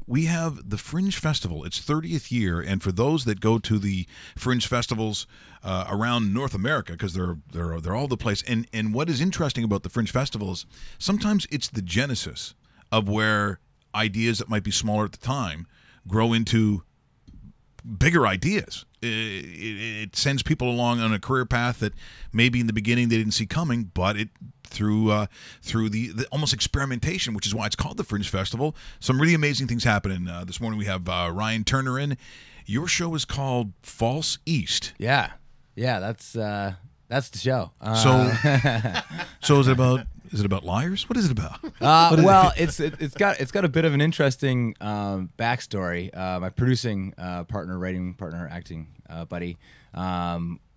we have the Fringe Festival. It's 30th year, and for those that go to the Fringe festivals around North America, because they're all the place. And what is interesting about the Fringe Festival is sometimes it's the genesis of where ideas that might be smaller at the time grow into bigger ideas. It sends people along on a career path that maybe in the beginning they didn't see coming, but through the almost experimentation, which is why it's called the Fringe Festival. Some really amazing things happening. This morning we have Ryan Turner in. Your show is called False East. Yeah, that's the show. So is it about liars? What is it about? Well, it's got a bit of an interesting backstory. My producing partner, writing partner, acting buddy.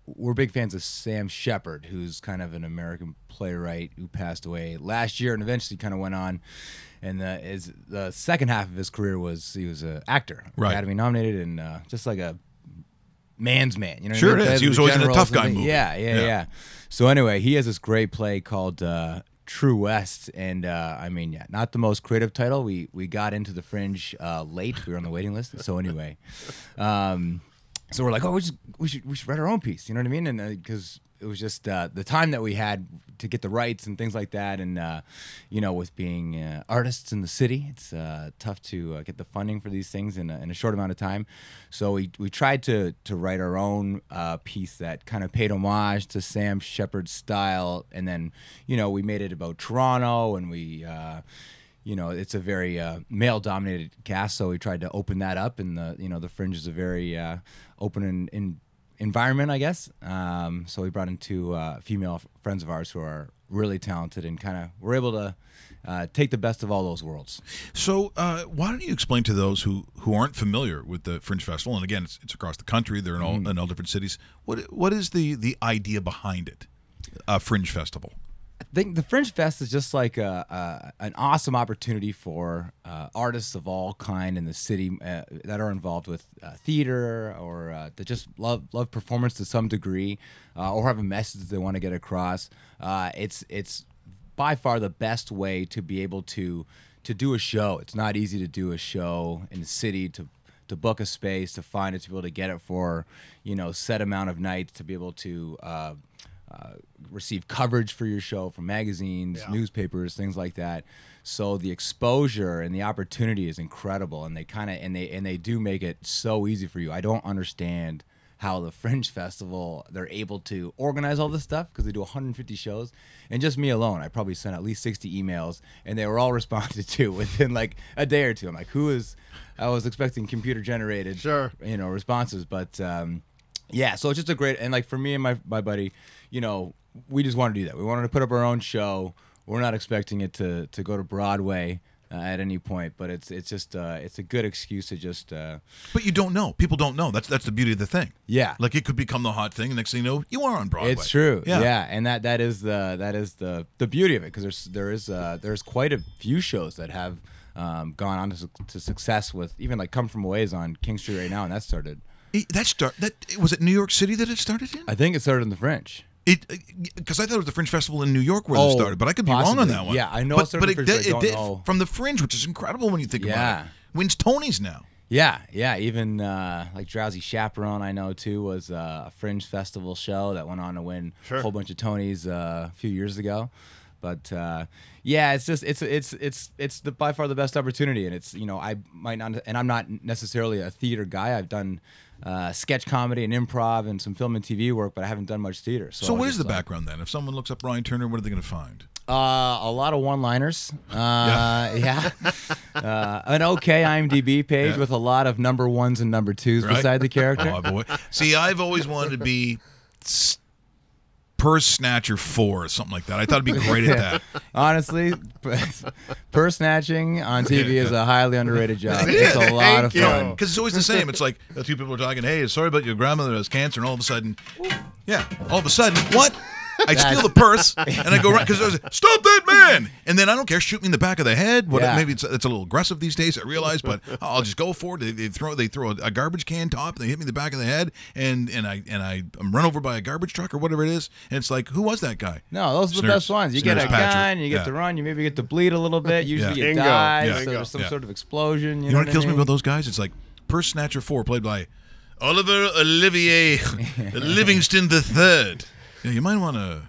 We're big fans of Sam Shepard, who's kind of an American playwright who passed away last year and eventually kind of went on. And the second half of his career he was an actor, right. Academy nominated, and just like a man's man. You know, sure what I mean? it is. He was always in a tough guy movie. Yeah. So anyway, he has this great play called True West, and not the most creative title. We got into the Fringe late. We were on the waiting list. So anyway, so we're like, oh, we should write our own piece. You know what I mean? And because it was just the time that we had to get the rights and things like that, and with being artists in the city, it's tough to get the funding for these things in a short amount of time. So we tried to write our own piece that kind of paid homage to Sam Shepard's style, and then we made it about Toronto, and we. It's a very male-dominated cast, so we tried to open that up, and the Fringe is a very open and environment, I guess. So we brought in two female friends of ours who are really talented, and kind of we're able to take the best of all those worlds. So why don't you explain to those who aren't familiar with the Fringe Festival, and again, it's across the country, they're in all different cities, what is the idea behind it, Fringe Festival? I think the Fringe Fest is just like an awesome opportunity for artists of all kind in the city that are involved with theater or that just love performance to some degree, or have a message that they want to get across. It's by far the best way to be able to do a show. It's not easy to do a show in the city, to book a space, to find it, to be able to get it for set amount of nights, to be able to receive coverage for your show from magazines, newspapers, things like that. So the exposure and the opportunity is incredible, and they do make it so easy for you. I don't understand how the Fringe Festival, they're able to organize all this stuff, because they do 150 shows, and just me alone, I probably sent at least 60 emails, and they were all responded to within like a day or two. I'm like, I was expecting computer generated responses, but yeah, so it's just a great, and like for me and my buddy, we just want to do that. We wanted to put up our own show. We're not expecting it to go to Broadway at any point, but it's just it's a good excuse to just. But you don't know. People don't know. That's the beauty of the thing. Yeah, like it could become the hot thing, and next thing you know, you are on Broadway. It's true. Yeah, and that is the beauty of it, because there's quite a few shows that have gone on to success with, even like Come From Away is on King Street right now, and that started. That was it. New York City that it started in? I think it started in the Fringe. Because I thought it was the Fringe Festival in New York where it started, but I could be wrong on that one. Yeah, I know. But it did from the Fringe, which is incredible when you think about it. Wins Tonys now. Yeah. Even like Drowsy Chaperone, I know too, was a Fringe Festival show that went on to win a whole bunch of Tonys a few years ago. But it's just it's by far the best opportunity, and it's I might not, and I'm not necessarily a theater guy. I've done sketch comedy and improv and some film and TV work, but I haven't done much theater. So what is the background then? If someone looks up Ryan Turner, what are they going to find? A lot of one-liners. An okay IMDb page with a lot of number ones and number twos beside the character. Oh, boy. See, I've always wanted to be Purse Snatcher 4 or something like that. I thought I'd be great at that. Honestly, purse snatching on TV is a highly underrated job. It's a lot of fun. Because it's always the same. It's like two people are talking, hey, sorry about your grandmother has cancer, and all of a sudden, what? I steal the purse and I go right because I was like, stop that man, and then I don't care, shoot me in the back of the head. Maybe it's a little aggressive these days, I realize, but I'll just go for it. They throw a garbage can top, they hit me in the back of the head, and I'm run over by a garbage truck or whatever it is, and it's like, who was that guy? No, those are the best ones. You get a gun, you get to run, you maybe get to bleed a little bit. Usually you die, so there's some sort of explosion. You know what kills me about those guys? It's like Purse Snatcher 4, played by Oliver Olivier Livingston III. Yeah, you might want to.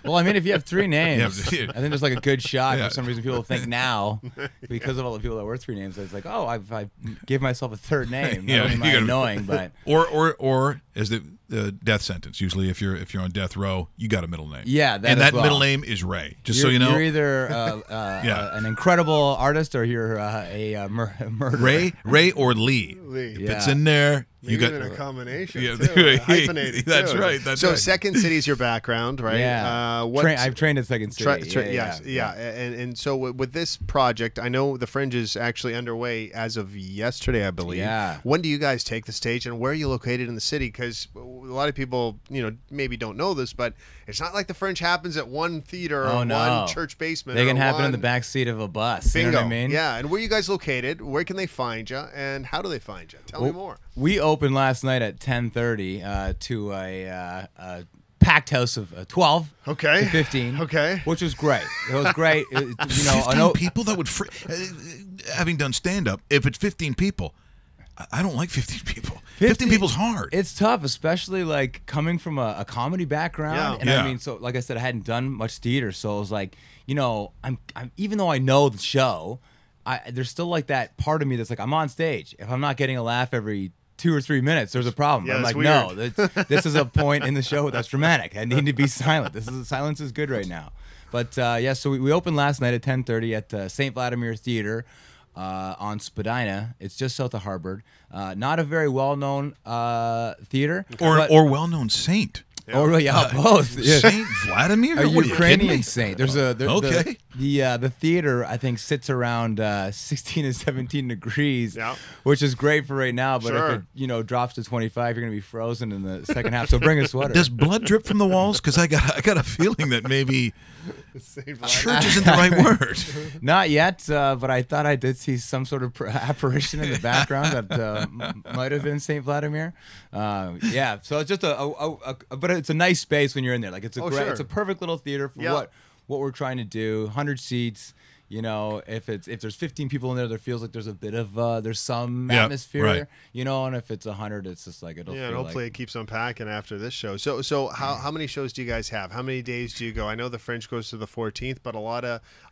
Well, I mean, if you have 3 names, I think there's like a good shot. For some reason, people think now, because of all the people that were 3 names, it's like, oh, I gave myself a 3rd name. Not only annoying, but or as the death sentence. Usually, if you're on death row, you got a middle name. Yeah, that middle name is Ray. So you know, you're either an incredible artist or you're a murderer. Ray or Lee. If it's in there. Maybe you got even a combination, too. Hyphenated. That's right. So Second City's your background, right? Yeah. I've trained at Second City. Yeah. And so with this project, I know the Fringe is actually underway as of yesterday, I believe. Yeah. When do you guys take the stage, and where are you located in the city? Because a lot of people, maybe don't know this, but it's not like the Fringe happens at one theater or one church basement. They can happen in the back seat of a bus. Bingo. You know what I mean? Yeah. And where are you guys located? Where can they find you, and how do they find you? Tell me more. We opened last night at 10:30 to a packed house of 12 to 15. Okay. Which was great. It was great. 15 people? That would having done stand-up, if it's 15 people, I don't like 15 people. 15 people's hard. It's tough, especially like coming from a comedy background. And I mean, so like I said, I hadn't done much theater, so it was like, I'm even though I know the show, there's still like that part of me that's like, I'm on stage. If I'm not getting a laugh every 2 or 3 minutes, there's a problem. Yeah, I'm like, weird. no, this is a point in the show that's dramatic. I need to be silent. Silence is good right now. But so we opened last night at 10:30 at St. Vladimir Theater on Spadina. It's just south of Harvard. Not a very well-known theater. Or well-known saint. Yeah. Both. Saint Vladimir? A Ukrainian saint. There's okay. The theater, I think, sits around 16 to 17 degrees, which is great for right now. But if it drops to 25, you're gonna be frozen in the second half. So bring a sweater. Does blood drip from the walls? Because I got a feeling that maybe church isn't the right word. Not yet, but I thought I did see some sort of apparition in the background that might have been St. Vladimir. So it's just but it's a nice space when you're in there. Like it's a perfect little theater for what we're trying to do. 100 seats. If there's 15 people in there, there feels like there's a bit of there's some atmosphere. Right. And if it's 100, it's just like it'll. Yeah, and hopefully it keeps unpacking after this show. So how many shows do you guys have? How many days do you go? I know the Fringe goes to the 14th, but a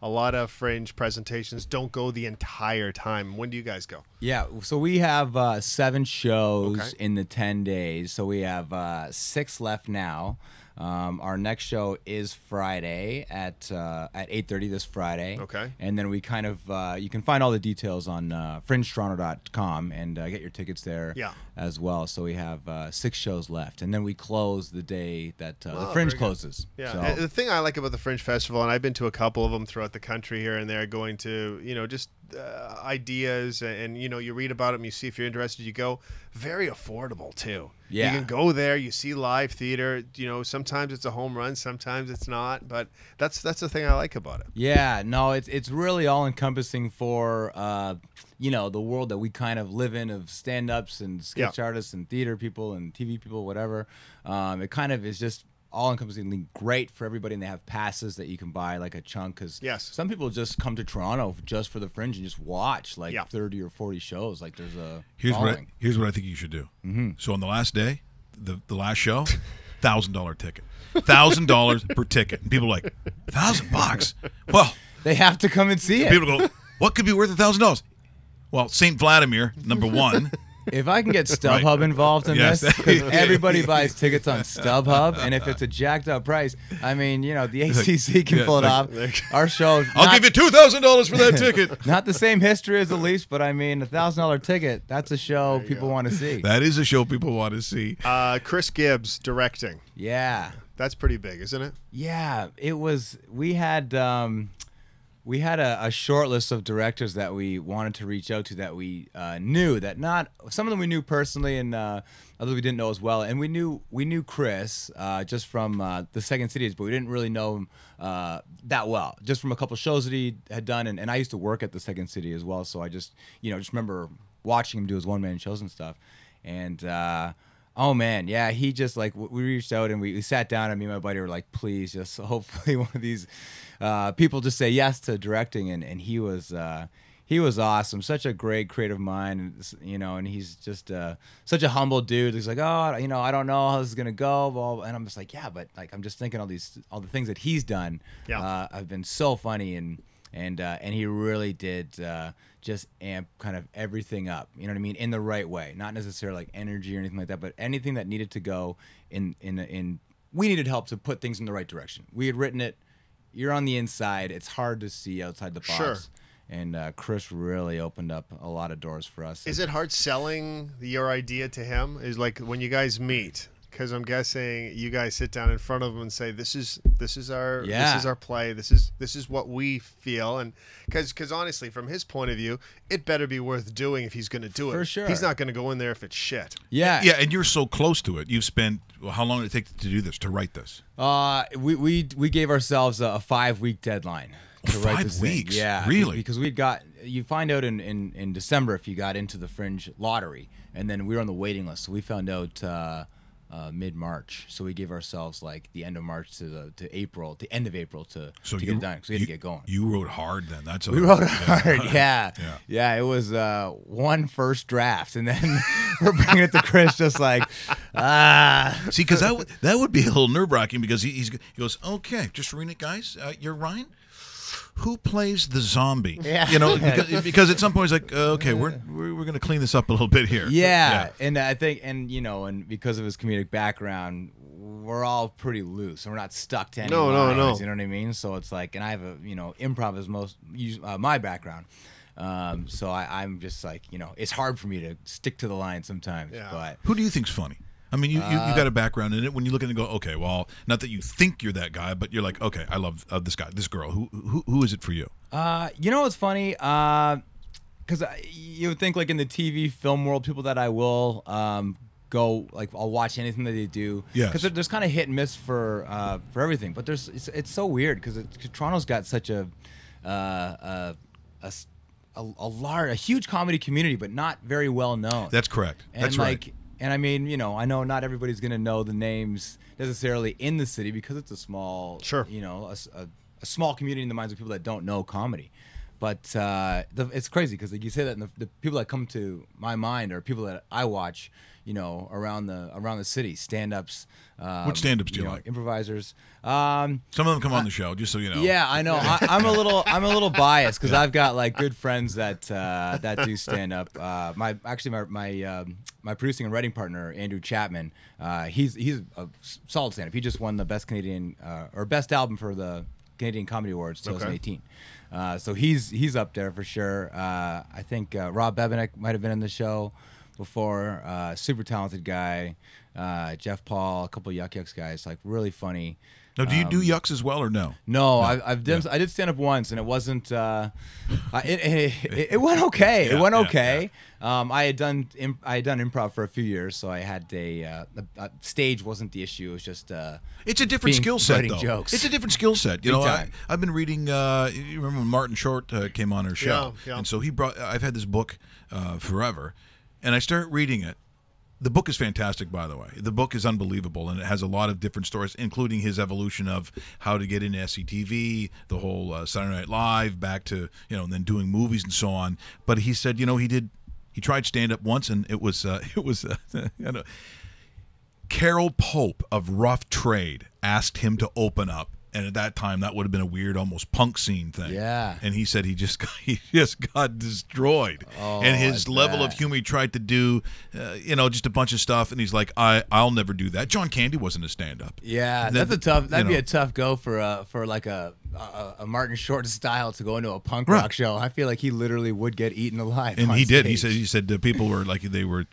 lot of Fringe presentations don't go the entire time. When do you guys go? Yeah, so we have 7 shows in the 10 days. So we have 6 left now. Our next show is Friday at 8:30 this Friday. Okay. And then we kind of you can find all the details on fringetoronto.com and get your tickets there as well. So we have 6 shows left, and then we close the day that the Fringe closes. Yeah. So. And the thing I like about the Fringe Festival, and I've been to a couple of them throughout the country here and there, going to just ideas, and you read about them, you see if you're interested, you go. Very affordable too. Yeah. You can go there, you see live theater. Sometimes it's a home run, sometimes it's not, but that's the thing I like about it. Yeah, no, it's really all encompassing for the world that we kind of live in, of stand-ups and sketch artists and theater people and TV people, whatever. It kind of is just all-encompassingly great for everybody, and they have passes that you can buy like a chunk, because some people just come to Toronto just for the Fringe and just watch 30 or 40 shows. Like there's a here's what I think you should do. So on the last day, the last show, $1,000 ticket, $1,000 per ticket, and people are like, $1,000? Well, they have to come and see it. People go, what could be worth $1,000? Well, St. Vladimir, number 1. If I can get StubHub involved in this, because everybody buys tickets on StubHub, and if it's a jacked up price, I mean, the ACC can pull it off. Our show, I'll give you $2,000 for that ticket. Not the same history as the Leafs, but I mean, $1,000 ticket, that's a show people want to see. That is a show people want to see. Chris Gibbs directing. Yeah. That's pretty big, isn't it? Yeah, it was. We had we had a short list of directors that we wanted to reach out to that we knew that not some of them we knew personally and others we didn't know as well. And we knew Chris just from the Second Cities, but we didn't really know him that well, just from a couple shows that he had done. And I used to work at the Second City as well, so I just remember watching him do his one-man shows and stuff. And oh man, yeah, he just like we reached out and we sat down and me and my buddy were like, please, just hopefully one of these people just say yes to directing, and he was awesome, such a great creative mind, and he's just such a humble dude. He's like, oh, I don't know how this is gonna go, and I'm just like, yeah, but like I'm just thinking all the things that he's done have been so funny, and he really did just amp kind of everything up, you know what I mean, in the right way, not necessarily like energy or anything like that, but anything that needed to go in we needed help to put things in the right direction. We had written it. You're on the inside. It's hard to see outside the box. Sure. And Chris really opened up a lot of doors for us. Is it hard selling your idea to him? Is like when you guys meet, because I'm guessing you guys sit down in front of him and say, "This is our play. This is what we feel." And because honestly, from his point of view, it better be worth doing if he's going to do it. For sure. He's not going to go in there if it's shit. Yeah. Yeah, and you're so close to it. You've spent how long did it take to do this, to write this? We gave ourselves a 5-week deadline. To write 5 this weeks? Thing. Yeah, Really? Because you find out in December if you got into the Fringe lottery, and then we were on the waiting list. So we found out mid-March. So we gave ourselves like the end of March to April, the end of April to get it done because we had to get going. You wrote hard then. We wrote hard. Yeah. It was one first draft, and then we're bringing it to Chris just like See, because that would be a little nerve-wracking because he goes, okay, just reading it, guys. You're Ryan. Who plays the zombie? Yeah. Because at some point it's like, okay, we're going to clean this up a little bit here. Yeah. And I think, and because of his comedic background, we're all pretty loose, and we're not stuck to any lines, no. You know what I mean? So it's like, and I have improv is my background. So I'm just like, it's hard for me to stick to the line sometimes. Yeah. But Who do you think's funny? I mean, you got a background in it. When you look at it and go, okay, well, not that you think you're that guy, but you're like, okay, I love this guy, this girl. Who is it for you? What's funny? Because you would think like in the TV film world, people that I will go like I'll watch anything that they do. Yes. Because there's kind of hit and miss for everything, but it's so weird because Toronto's got such a huge comedy community, but not very well known. That's correct. That's right. And I mean, I know not everybody's going to know the names necessarily in the city because it's a small, a small community in the minds of people that don't know comedy. But it's crazy because like you say that, and the people that come to my mind are people that I watch, around the city, stand-ups. Which stand-ups do you like? Improvisers. Some of them come on the show, just so you know. Yeah, I know. I'm a little biased because I've got like good friends that do stand-up. My producing and writing partner Andrew Chapman. He's a solid stand-up. He just won the best Canadian or best album for the Canadian Comedy Awards 2018. Okay. So he's up there for sure. I think Rob Bebenek might have been in the show before. Super talented guy. Jeff Paul, a couple of Yuck Yucks guys, like really funny. Now, do you do Yucks as well or no? No, I did stand up once and it wasn't. It went okay. Yeah, it went okay. Yeah. I had done improv for a few years, so I had a stage wasn't the issue. It was just it's a different skill set though. Jokes. It's a different skill set. You know, I've been reading. You remember when Martin Short came on our show, and so I've had this book forever, and I started reading it. The book is fantastic, by the way. The book is unbelievable, and it has a lot of different stories, including his evolution of how to get into SCTV, the whole Saturday Night Live, back to and then doing movies and so on. But he said, he tried stand up once, and it was Carol Pope of Rough Trade asked him to open up. And at that time, that would have been a weird, almost punk scene thing. Yeah. And he said he just got destroyed. Oh, and his level of humor, he tried to do, just a bunch of stuff. And he's like, I'll never do that. John Candy wasn't a stand-up. Yeah, that'd be a tough go for like a Martin Short style to go into a punk rock show. I feel like he literally would get eaten alive. And on he did. stage. He said people were like they were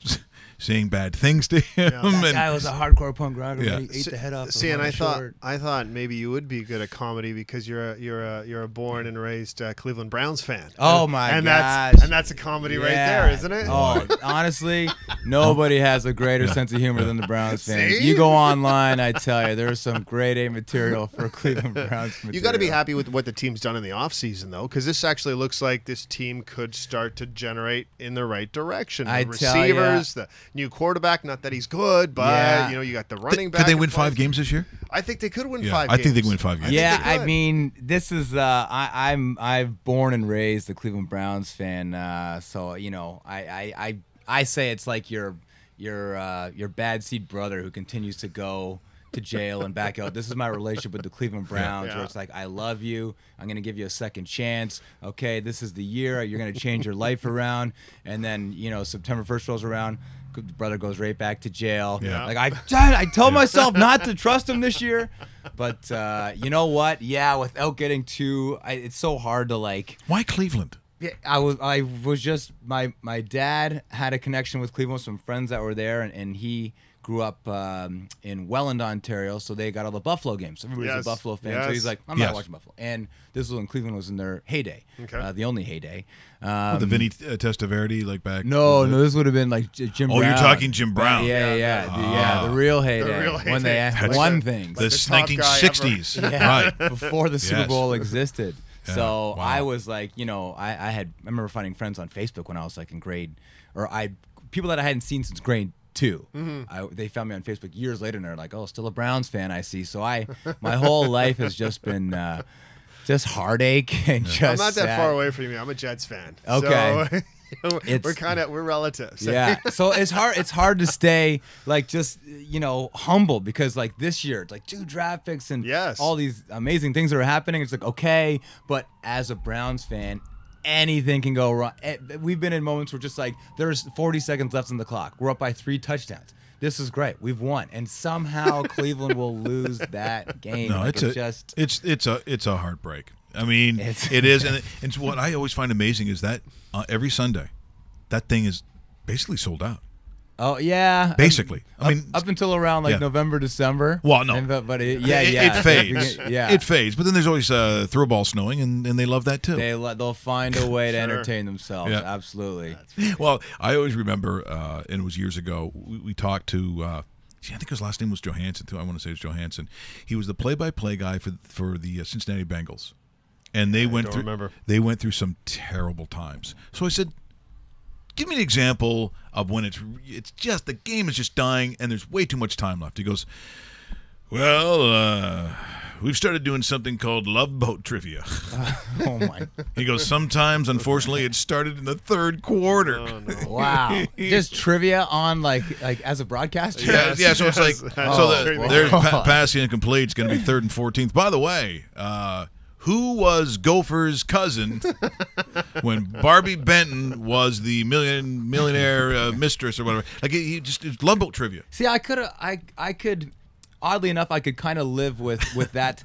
saying bad things to him. Yeah. That and guy was a hardcore punk rocker. Yeah. He ate the head off. See, of and a short. I thought maybe you would be good at comedy because you're a born and raised Cleveland Browns fan. Oh my and gosh. that's a comedy right Yeah. there, isn't it? Oh, honestly, nobody has a greater sense of humor than the Browns fans. See? You go online, I tell you, there's some grade A material for Cleveland Browns material. You got to be happy with what the team's done in the offseason, though, because this actually looks like this team could start to generate in the right direction. The I tell ya. receivers, the new quarterback, not that he's good, but Yeah. you got the running back. could they in win place. 5 games this year? I think they could win Yeah, 5 I games. think they can win 5 games. Yeah, they I could. mean, this is I've born and raised a Cleveland Browns fan, so I say it's like your bad seed brother who continues to go to jail and back out. This is my relationship with the Cleveland Browns, Yeah. where it's like, I love you. I'm going to give you a second chance. Okay, this is the year. You're going to change your life around. And then, September 1st rolls around. The brother goes right back to jail. Yeah. Like, I told myself not to trust him this year. But you know what? Yeah, without getting too, it's so hard to like. Why Cleveland? Yeah, I was just my dad had a connection with Cleveland, some friends that were there, and he grew up in Welland, Ontario, so they got all the Buffalo games. Everybody's Yes. a Buffalo fan, so Yes. he's like, I'm Yes. not watching Buffalo. And this was when Cleveland was in their heyday, Okay. the only heyday. The Vinny Testaverde, like back. No, this would have been like Jim Oh, Brown. you're talking Jim Brown. The real heyday. real When they heyday. That's won like things. The the top guy 1960s. Yeah, Right. before the Super Yes. Bowl existed. Yeah, So wow. I was like, I remember finding friends on Facebook when I was like in people that I hadn't seen since grade 2. They found me on Facebook years later and they're like, oh, still a Browns fan, I see. So my whole life has just been just heartache and just I'm not that sad. far away from you. I'm a Jets fan. Okay. So, It's- we're relatives. Yeah. So it's hard to stay like just humble because like this year it's like 2 draft picks and Yes. all these amazing things that are happening. It's like okay, but as a Browns fan, anything can go wrong. We've been in moments where just like there's 40 seconds left on the clock. We're up by 3 touchdowns. This is great. We've won, and somehow Cleveland will lose that game. No, Like, it's a heartbreak. I mean, it is, and it's what I always find amazing is that every Sunday, that thing is basically sold out. Oh yeah, Basically, I mean, up until around like yeah. November, December. Well, no. but it yeah, fades. Yeah, It fades, but then there's always throw ball snowing, and they love that too. They'll find a way to Sure. entertain themselves. Yeah. Absolutely. Well, I always remember, and it was years ago. We talked to. I think his last name was Johansson too. I want to say it's Johansson. He was the play-by-play guy for the Cincinnati Bengals, and they went through some terrible times. So I said, give me an example of when it's just the game is just dying and there's way too much time left. He goes, well, we've started doing something called Love Boat Trivia. Oh my! He goes, sometimes, unfortunately, it started in the third quarter. Oh, no. Wow. Just trivia on like as a broadcaster. Yeah, so it's like, Oh, there's wow. passing incomplete. It's going to be 3rd and 14th. By the way, who was Gopher's cousin when Barbie Benton was the millionaire mistress or whatever? Like he just it's Love Boat Trivia. See, I could, oddly enough, I could kind of live with that,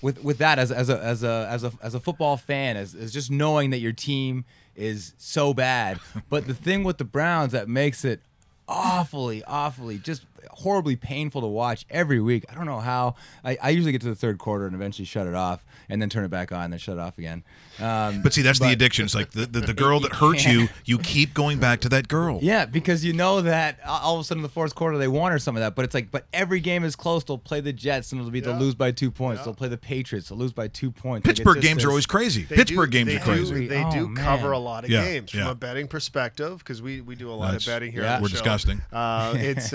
with that as a football fan, as just knowing that your team is so bad. But the thing with the Browns that makes it awfully, just horribly painful to watch every week. I don't know how. I usually get to the 3rd quarter and eventually shut it off and then turn it back on and then shut it off again. But see, that's the addiction. It's like the girl that hurts you, you keep going back to that girl. Yeah, because you know that all of a sudden in the 4th quarter they won or some of that. But it's like, but every game is close. They'll play the Jets and it'll be they'll lose by 2 points. Yeah. They'll play the Patriots. They'll lose by 2 points. Like, Pittsburgh it's just games are this- always crazy. They Pittsburgh do- games they are crazy. Do, they Oh, do man. cover a lot of Yeah, games from yeah. a betting perspective because we do a lot That's- of betting here. yeah. on the We're show. disgusting. It's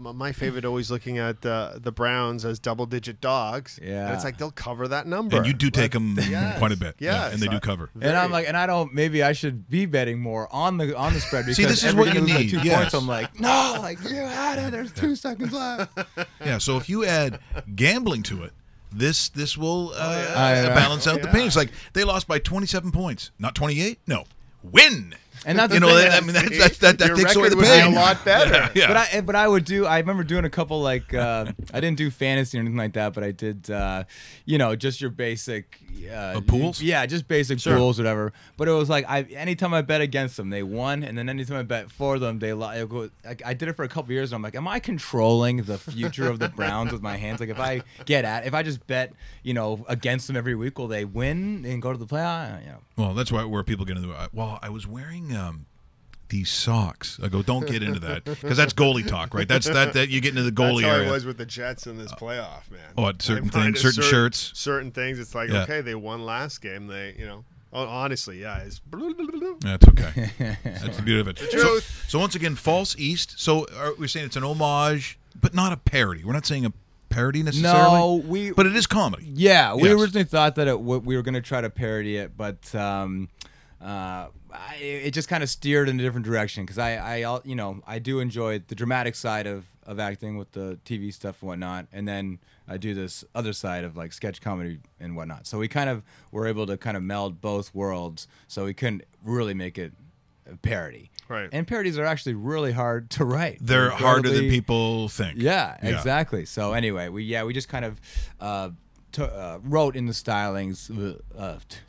my favorite always looking at the Browns as double-digit dogs. Yeah. and it's like they'll cover that number. And you do take them Yes. quite a bit. Yes. And they do cover. And I'm like, and I don't. Maybe I should be betting more on the spread because this is every what game you is need, 2 yes. points. I'm like, no, like you had it. There's 2 seconds left. Yeah, so if you add gambling to it, this will yeah. balance out the pain. It's like they lost by 27 points, not 28. No, win. And that's You the know, thing, I mean, that Your takes away record the would be pain. a lot better. Yeah. But I would do. I remember doing a couple like I didn't do fantasy or anything like that, but I did just your basic pools? Yeah, just basic pools, whatever. But it was like anytime I bet against them, they won, and then anytime I bet for them, they lost. I did it for a couple years, and I'm like, am I controlling the future of the Browns with my hands? Like if I just bet against them every week, will they win and go to the playoff? Well, that's where people get into it. Well, I was wearing these socks. I go, don't get into that because that's goalie talk, right? That you get into the goalie That's how area. it was with the Jets in this playoff, man. Oh, certain They things, find certain shirts. certain things. It's like okay, they won last game. Honestly, yeah, it's That's okay. That's the beauty of it. truth. So once again, False East. So we're saying it's an homage, but not a parody. We're not saying a parody necessarily. No, but it is comedy. Yeah, we Yes. originally thought that we were going to try to parody it, but it just kind of steered in a different direction because I do enjoy the dramatic side of acting with the TV stuff and whatnot, and then I do this other side of like sketch comedy and whatnot. So we kind of were able to kind of meld both worlds, so we couldn't really make it a parody. Right. And parodies are actually really hard to write. They're harder than incredibly- people think. Yeah, exactly. So anyway, we just kind of wrote in the stylings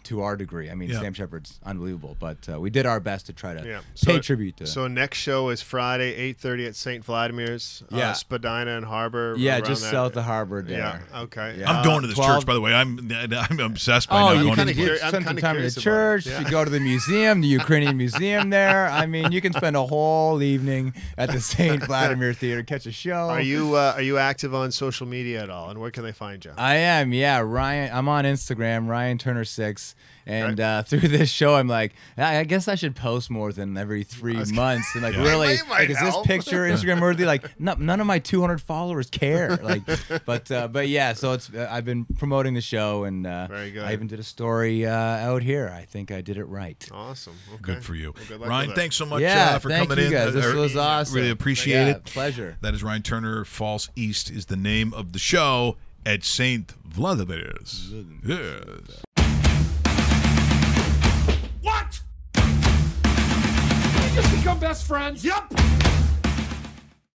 to our degree. I mean, Yeah. Sam Shepard's unbelievable, but we did our best to try to Yeah. pay tribute to. So next show is Friday, 8:30 at St. Vladimir's, Yeah. Spadina and Harbor. yeah, around just that. south of Harbor there. Yeah. Okay. Yeah. I'm going to this 12 church, by the way. I'm obsessed by Oh, now you going to kind this of place. I'm spend some kinda time in the curious about church. it. Yeah. You go to the museum, the Ukrainian museum there. I mean, you can spend a whole evening at the St. Vladimir Theater, catch a show. Are you active on social media at all? And where can they find you? I am, yeah. Ryan, I'm on Instagram, Ryan Turner 6, and through this show, I'm like, I guess I should post more than every 3 months, and like Yeah. really, It might like, is this help. picture Instagram worthy? Like, none of my 200 followers care. Like, but yeah. So it's I've been promoting the show, and Very good. I even did a story out here. I think I did it right. Awesome. Okay. Good for you. Well, good luck Ryan, with it. thanks so much Yeah, for thank coming you in. guys. This was awesome. Really appreciate Yeah, it. pleasure. That is Ryan Turner. False East is the name of the show at St. Vladimir's. Yes. What? Did we just become best friends? Yep.